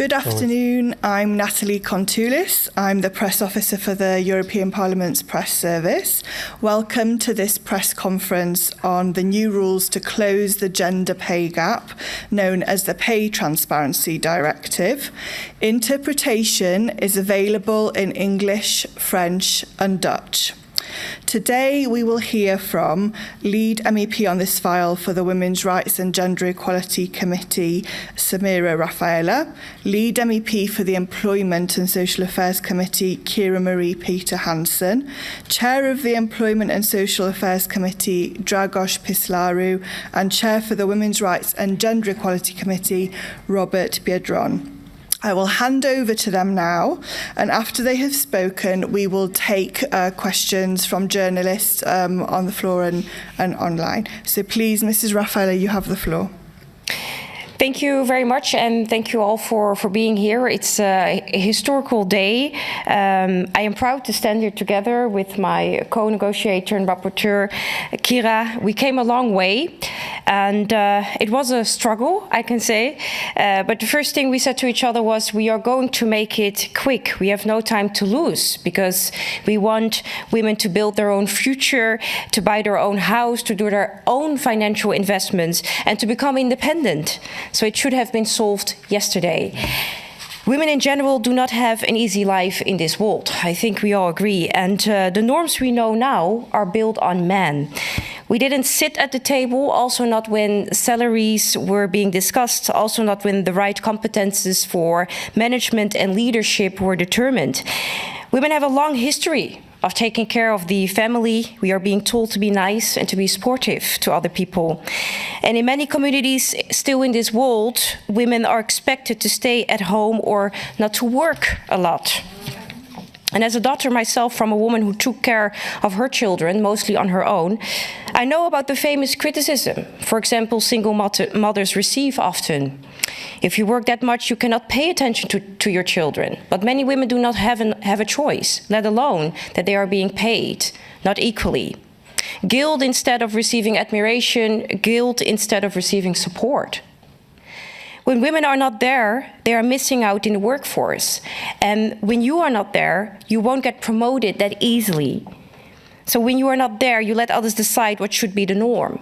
Good afternoon, I'm Natalie Kontoulis. I'm the Press Officer for the European Parliament's Press Service. Welcome to this press conference on the new rules to close the gender pay gap, known as the Pay Transparency Directive. Interpretation is available in English, French and Dutch. Today we will hear from lead MEP on this file for the Women's Rights and Gender Equality Committee, Samira RAFAELA, lead MEP for the Employment and Social Affairs Committee, Marie PETER-HANSEN, Chair of the Employment and Social Affairs Committee, Dragoş PÜSLARU, and Chair for the Women's Rights and Gender Equality Committee, Robert BIEDRO. I will hand over to them now, and after they have spoken, we will take questions from journalists on the floor and online. So please, Mrs. RAFAELA, you have the floor. Thank you very much, and thank you all for being here. It's a historical day. I am proud to stand here together with my co-negotiator and rapporteur, Kira. We came a long way, and it was a struggle, I can say. But the first thing we said to each other was, we are going to make it quick. We have no time to lose, because we want women to build their own future, to buy their own house, to do their own financial investments, and to become independent. So it should have been solved yesterday. Women in general do not have an easy life in this world. I think we all agree. And the norms we know now are built on men. We didn't sit at the table, also not when salaries were being discussed, also not when the right competences for management and leadership were determined. Women have a long history of taking care of the family. We are being told to be nice and to be supportive to other people. And in many communities still in this world, women are expected to stay at home or not to work a lot. And as a daughter myself from a woman who took care of her children, mostly on her own, I know about the famous criticism, for example, single mothers receive often. If you work that much, you cannot pay attention to your children. But many women do not have a choice, let alone that they are being paid, not equally. Guilt instead of receiving admiration, guilt instead of receiving support. When women are not there, they are missing out in the workforce. And when you are not there, you won't get promoted that easily. So when you are not there, you let others decide what should be the norm.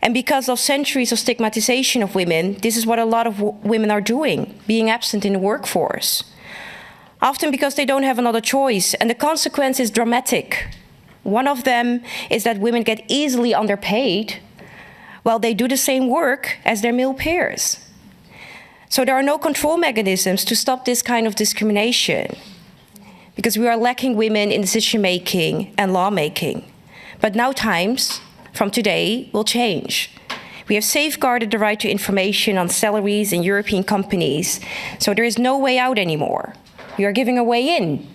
And because of centuries of stigmatization of women, this is what a lot of women are doing, being absent in the workforce. Often because they don't have another choice, and the consequence is dramatic. One of them is that women get easily underpaid while they do the same work as their male peers. So there are no control mechanisms to stop this kind of discrimination, because we are lacking women in decision-making and lawmaking. But now times, from today, will change. We have safeguarded the right to information on salaries in European companies, so there is no way out anymore. We are giving a way in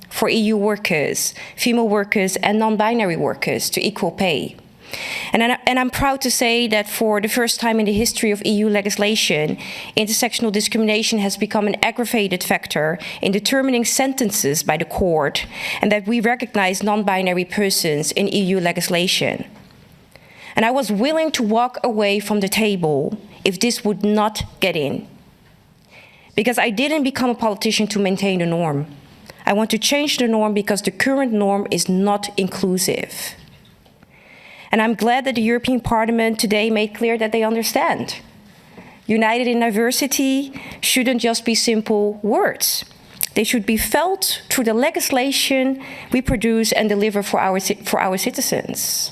for EU workers, female workers and non-binary workers to equal pay. And I'm proud to say that for the first time in the history of EU legislation, intersectional discrimination has become an aggravated factor in determining sentences by the court, and that we recognize non-binary persons in EU legislation. And I was willing to walk away from the table if this would not get in. Because I didn't become a politician to maintain the norm. I want to change the norm because the current norm is not inclusive. And I'm glad that the European Parliament today made clear that they understand. United in diversity shouldn't just be simple words. They should be felt through the legislation we produce and deliver for our citizens.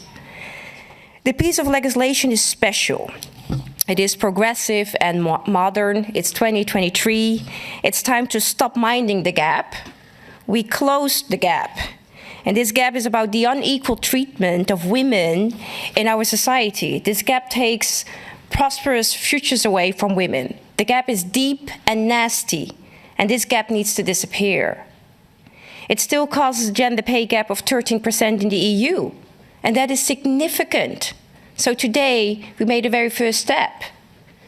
The piece of legislation is special. It is progressive and modern. It's 2023. It's time to stop minding the gap. We closed the gap. And this gap is about the unequal treatment of women in our society. This gap takes prosperous futures away from women. The gap is deep and nasty, and this gap needs to disappear. It still causes a gender pay gap of 13% in the EU, and that is significant. So today, we made a very first step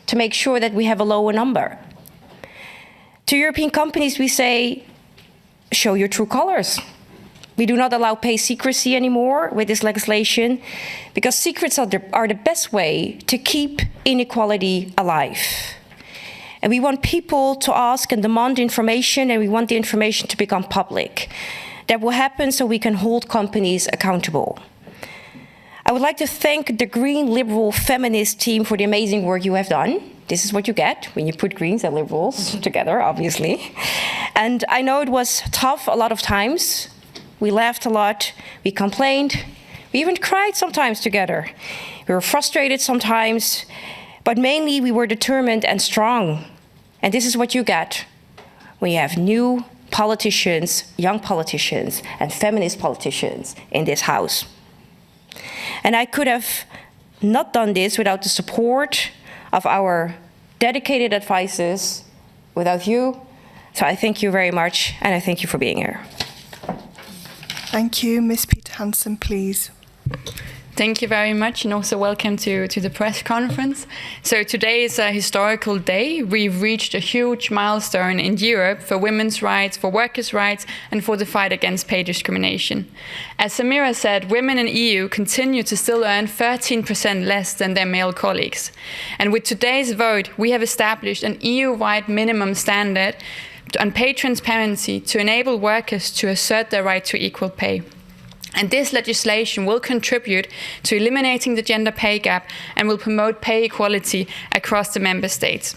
to make sure that we have a lower number. To European companies, we say, show your true colors. We do not allow pay secrecy anymore with this legislation, because secrets are the best way to keep inequality alive. And we want people to ask and demand information, and we want the information to become public. That will happen so we can hold companies accountable. I would like to thank the Green Liberal Feminist team for the amazing work you have done. This is what you get when you put Greens and Liberals together, obviously. And I know it was tough a lot of times. We laughed a lot, we complained, we even cried sometimes together. We were frustrated sometimes, but mainly we were determined and strong. And this is what you get when you have new politicians, young politicians, and feminist politicians in this House. And I could have not done this without the support of our dedicated advisors, without you. So I thank you very much, and I thank you for being here. Thank you. Ms. PETER-HANSEN, please. Thank you very much, and also welcome to the press conference. So today is a historical day. We've reached a huge milestone in Europe for women's rights, for workers' rights, and for the fight against pay discrimination. As Samira said, women in the EU continue to still earn 13% less than their male colleagues. And with today's vote, we have established an EU-wide minimum standard on pay transparency to enable workers to assert their right to equal pay. And this legislation will contribute to eliminating the gender pay gap and will promote pay equality across the member states.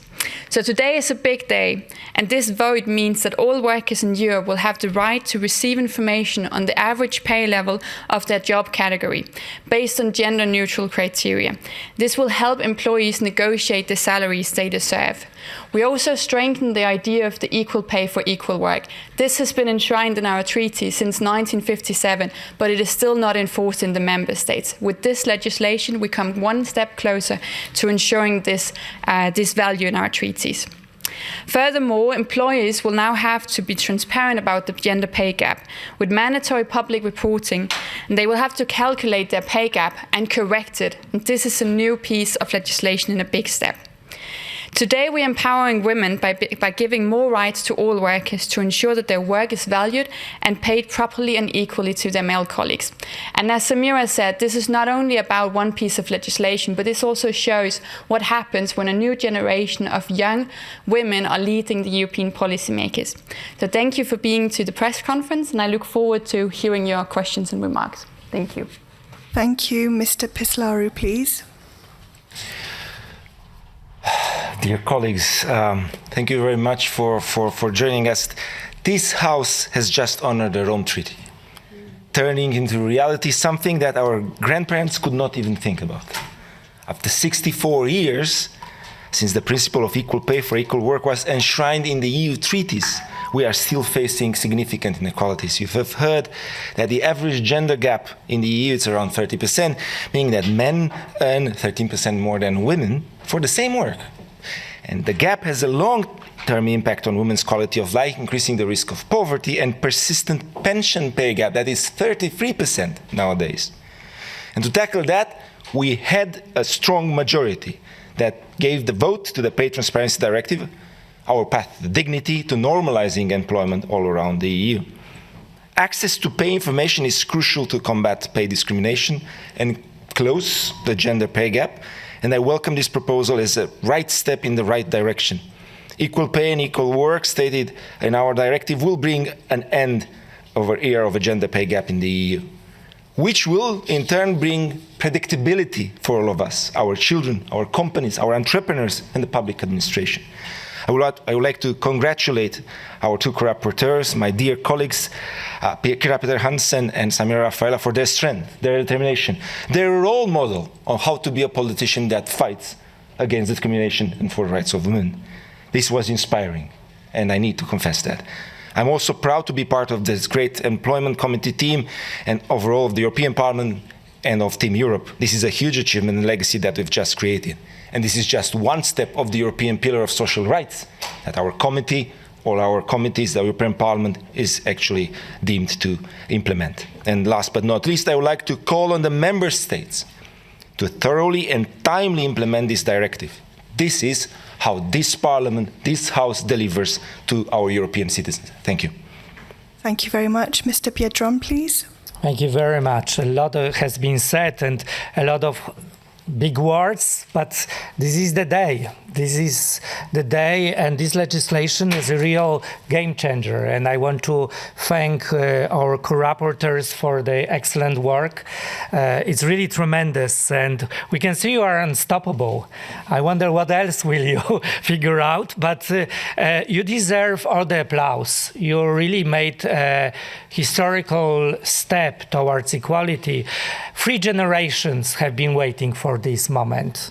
So today is a big day, and this vote means that all workers in Europe will have the right to receive information on the average pay level of their job category, based on gender-neutral criteria. This will help employees negotiate the salaries they deserve. We also strengthen the idea of the equal pay for equal work. This has been enshrined in our treaty since 1957, but it is still not enforced in the member states. With this legislation, we come one step closer to ensuring this value in our treaties. Furthermore, employers will now have to be transparent about the gender pay gap with mandatory public reporting, and they will have to calculate their pay gap and correct it. And this is a new piece of legislation and a big step. Today, we are empowering women by giving more rights to all workers to ensure that their work is valued and paid properly and equally to their male colleagues. And as Samira said, this is not only about one piece of legislation, but this also shows what happens when a new generation of young women are leading the European policymakers. So thank you for being to the press conference, and I look forward to hearing your questions and remarks. Thank you. Thank you. Mr. PÜSLARU, please. Dear colleagues, thank you very much for joining us. This House has just honored the Rome Treaty, turning into reality something that our grandparents could not even think about. After 64 years since the principle of equal pay for equal work was enshrined in the EU treaties, we are still facing significant inequalities. You have heard that the average gender gap in the EU is around 30%, meaning that men earn 13% more than women for the same work. And the gap has a long-term impact on women's quality of life, increasing the risk of poverty and persistent pension pay gap that is 33% nowadays. And to tackle that, we had a strong majority that gave the vote to the Pay Transparency Directive, our path to dignity, to normalizing employment all around the EU. Access to pay information is crucial to combat pay discrimination and close the gender pay gap, and I welcome this proposal as a right step in the right direction. Equal pay and equal work stated in our directive will bring an end of an era of a gender pay gap in the EU, which will in turn bring predictability for all of us, our children, our companies, our entrepreneurs, and the public administration. I would like to congratulate our two co-rapporteurs, my dear colleagues, Marie PETER-HANSEN and Samira RAFAELA, for their strength, their determination, their role model on how to be a politician that fights against discrimination and for the rights of women. This was inspiring, and I need to confess that. I'm also proud to be part of this great employment committee team and overall of the European Parliament and of Team Europe. This is a huge achievement and legacy that we've just created. And this is just one step of the European Pillar of Social Rights that our committee, all our committees, the European Parliament is actually deemed to implement. And last but not least, I would like to call on the member states to thoroughly and timely implement this directive. This is how this Parliament, this House delivers to our European citizens. Thank you. Thank you very much. Mr. BIEDRO, please. Thank you very much. A lot has been said, and a lot of big words, but this is the day. This is the day, and this legislation is a real game changer. And I want to thank our co-rapporteurs for the excellent work. It's really tremendous, and we can see you are unstoppable. I wonder what else will you figure out, but you deserve all the applause. You really made a historical step towards equality. 3 generations have been waiting for this moment.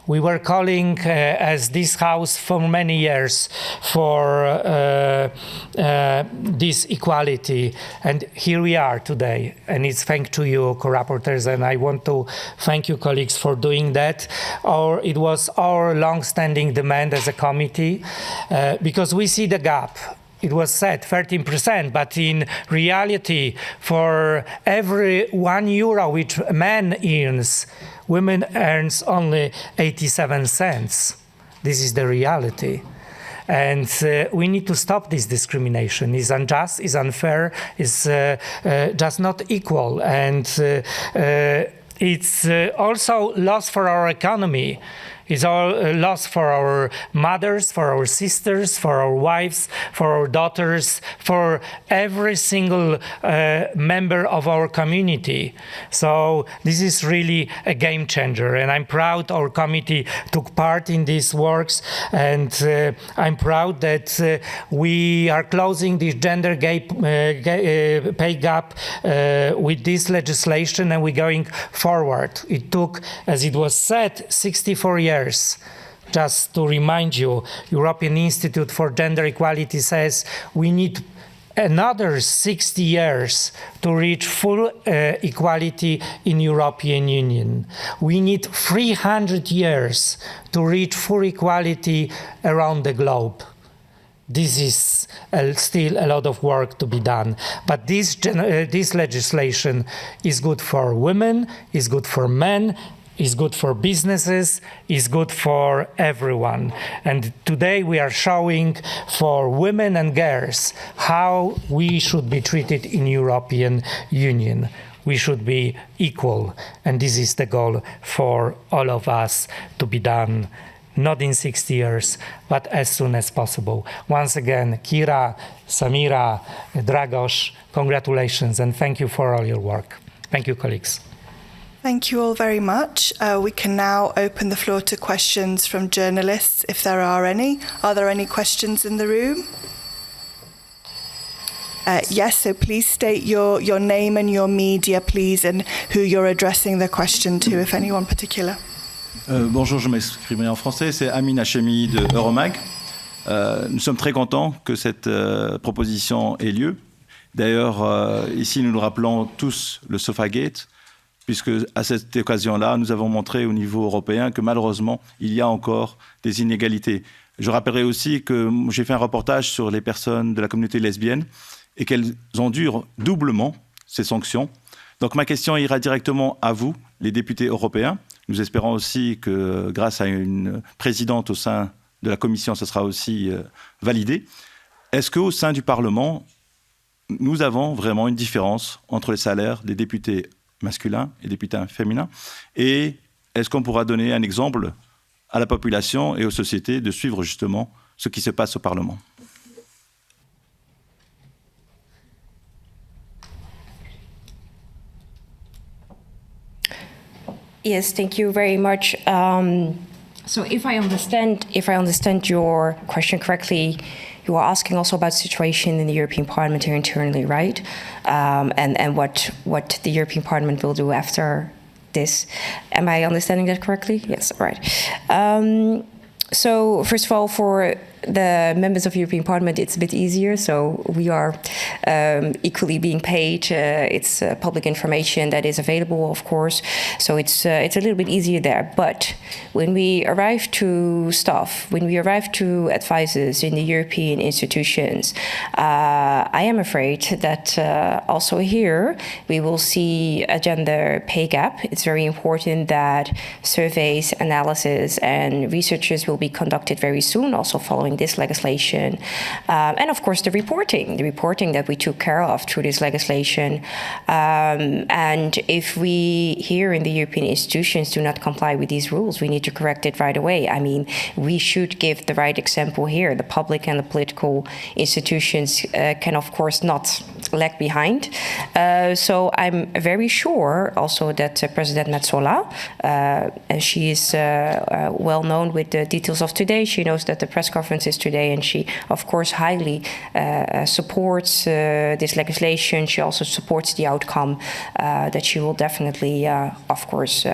We were calling as this house for many years for this equality, and here we are today. And it's thanks to you, co-rapporteurs, and I want to thank you, colleagues, for doing that. It was our long-standing demand as a committee, because we see the gap. It was said 13%, but in reality, for every €1 which a man earns, women earns only 87 cents. This is the reality. And we need to stop this discrimination. It's unjust, it's unfair, it's just not equal. And it's also loss for our economy. It's all a loss for our mothers, for our sisters, for our wives, for our daughters, for every single member of our community. So this is really a game changer, and I'm proud our committee took part in these works, and I'm proud that we are closing this gender pay gap with this legislation, and we're going forward. It took, as it was said, 64 years. Just to remind you, European Institute for Gender Equality says we need another 60 years to reach full equality in European Union. We need 300 years to reach full equality around the globe. This is still a lot of work to be done. But this legislation is good for women, is good for men, is good for businesses, is good for everyone. And today we are showing for women and girls how we should be treated in European Union. We should be equal, and this is the goal for all of us to be done, not in 60 years, but as soon as possible. Once again, Kira, Samira, Dragoş, congratulations, and thank you for all your work. Thank you, colleagues. Thank you all very much. We can now open the floor to questions from journalists, if there are any. Are there any questions in the room? Yes, so please state your name and your media, please, and who you're addressing the question to, if anyone particular. Bonjour, je m'exprimerai en français. C'est Amin Hachemi de Euromag. Nous sommes très contents que cette proposition ait lieu. D'ailleurs, ici, nous nous rappelons tous le Sofagate, puisque à cette occasion-là, nous avons montré au niveau européen que malheureusement, il y a encore des inégalités. Je rappellerai aussi que j'ai fait un reportage sur les personnes de la communauté lesbienne et qu'elles endurent doublement ces sanctions. Donc ma question ira directement à vous, les députés européens. Nous espérons aussi que grâce à une présidente au sein de la Commission, ce sera aussi validé. Est-ce qu'au sein du Parlement, nous avons vraiment une différence entre les salaires des députés masculins et députés féminins? Et est-ce qu'on pourra donner un exemple à la population et aux sociétés de suivre justement ce qui se passe au Parlement? Yes, thank you very much. So if I understand your question correctly, you are asking also about the situation in the European Parliament here internally, right? And what the European Parliament will do after this. Am I understanding that correctly? Yes, right. So first of all, for the members of the European Parliament, it's a bit easier. So we are equally being paid. It's public information that is available, of course. So it's a little bit easier there. But when we arrive to staff, when we arrive to advisors in the European institutions, I am afraid that also here we will see a gender pay gap. It's very important that surveys, analysis, and researches will be conducted very soon, also following following this legislation. And of course, the reporting that we took care of through this legislation. And if we here in the European institutions do not comply with these rules, we need to correct it right away. I mean, we should give the right example here. The public and the political institutions can, of course, not lag behind. So I'm very sure also that President Metsola, she is well known with the details of today. She knows that the press conference is today, and she, of course, highly supports this legislation. She also supports the outcome, that she will definitely, of course,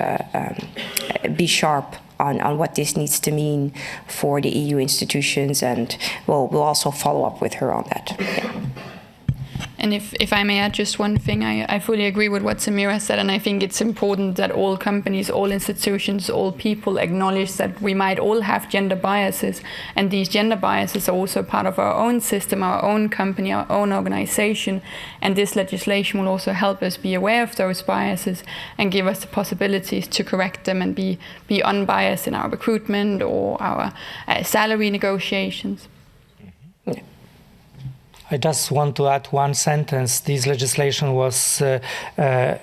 be sharp on what this needs to mean for the EU institutions, and we'll also follow up with her on that. Yeah. And if I may add just one thing, I fully agree with what Samira said, and I think it's important that all companies, all institutions, all people acknowledge that we might all have gender biases, and these gender biases are also part of our own system, our own company, our own organization, and this legislation will also help us be aware of those biases and give us the possibilities to correct them and be unbiased in our recruitment or our salary negotiations. Yeah. I just want to add one sentence. This legislation was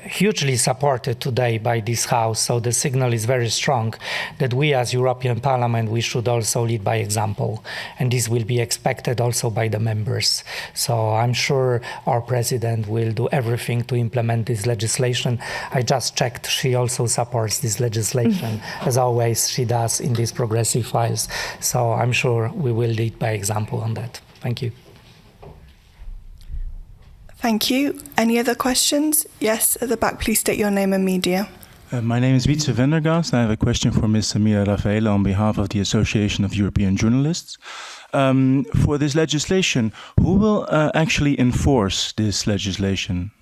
hugely supported today by this House, so the signal is very strong that we as European Parliament, we should also lead by example, and this will be expected also by the members. So I'm sure our President will do everything to implement this legislation. I just checked, she also supports this legislation, as always she does in these progressive files. So I'm sure we will lead by example on that. Thank you. Thank you. Any other questions? Yes, at the back, please state your name and media. My name is Wietse Vendergast. I have a question for Ms. Samira RAFAELA on behalf of the Association of European Journalists. For this legislation, who will actually enforce this legislation?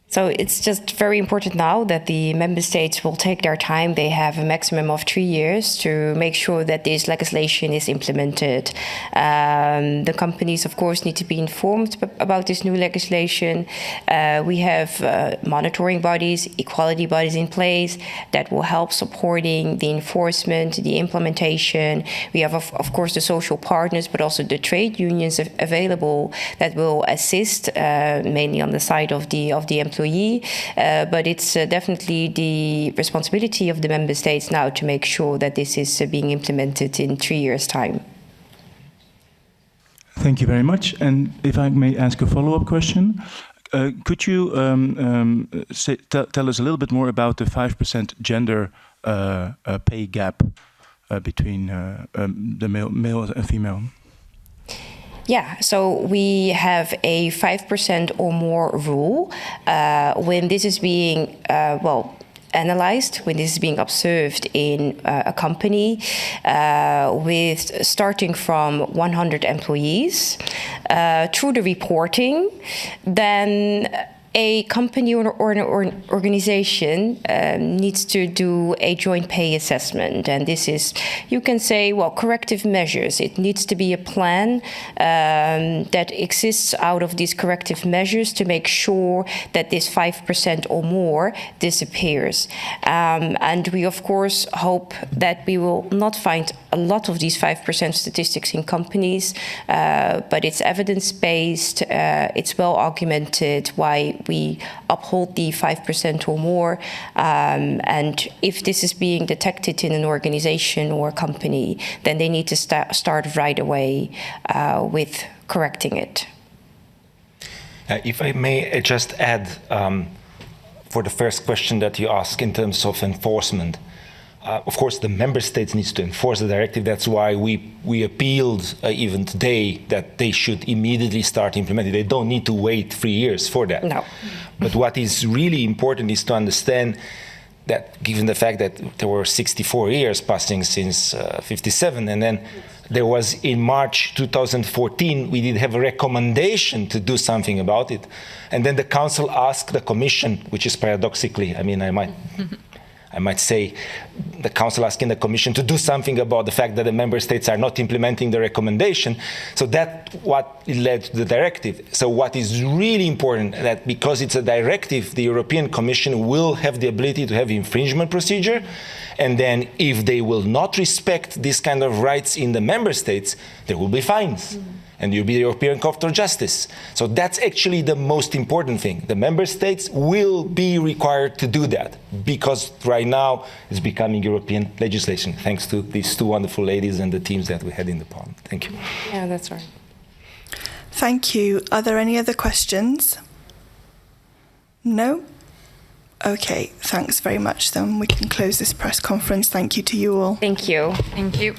So it's just very important now that the member states will take their time. They have a maximum of 3 years to make sure that this legislation is implemented. The companies, of course, need to be informed about this new legislation. We have monitoring bodies, equality bodies in place that will help supporting the enforcement, the implementation. We have, of course, the social partners, but also the trade unions available that will assist, mainly on the side of the employee. But it's definitely the responsibility of the member states now to make sure that this is being implemented in 3 years' time. Thank you very much. And if I may ask a follow-up question, could you tell us a little bit more about the 5% gender pay gap between the male and female? Yeah, so we have a 5% or more rule when this is being, analyzed, when this is being observed in a company with starting from 100 employees through the reporting, then a company or an organization needs to do a joint pay assessment. And this is, you can say, well, corrective measures. It needs to be a plan that exists out of these corrective measures to make sure that this 5% or more disappears. And we, of course, hope that we will not find a lot of these 5% statistics in companies, but it's evidence-based, it's well argumented why we uphold the 5% or more. And if this is being detected in an organization or a company, then they need to start right away with correcting it. If I may just add, for the first question that you asked in terms of enforcement, of course, the member states need to enforce the directive. That's why we appealed even today that they should immediately start implementing. They don't need to wait 3 years for that. No. But what is really important is to understand that given the fact that there were 64 years passing since 57, and then there was in March 2014, we did have a recommendation to do something about it. And then the Council asked the Commission, which is paradoxically, I mean, I might say, the Council asking the Commission to do something about the fact that the Member States are not implementing the recommendation. So that's what led to the directive. So what is really important, that because it's a directive, the European Commission will have the ability to have infringement procedure. And then if they will not respect this kind of rights in the Member States, there will be fines. And you'll be the European Court of Justice. So that's actually the most important thing. The Member States will be required to do that, because right now it's becoming European legislation, thanks to these two wonderful ladies and the teams that we had in the Parliament. Thank you. Yeah, that's right. Thank you. Are there any other questions? No? Okay, thanks very much then. We can close this press conference. Thank you to you all. Thank you. Thank you.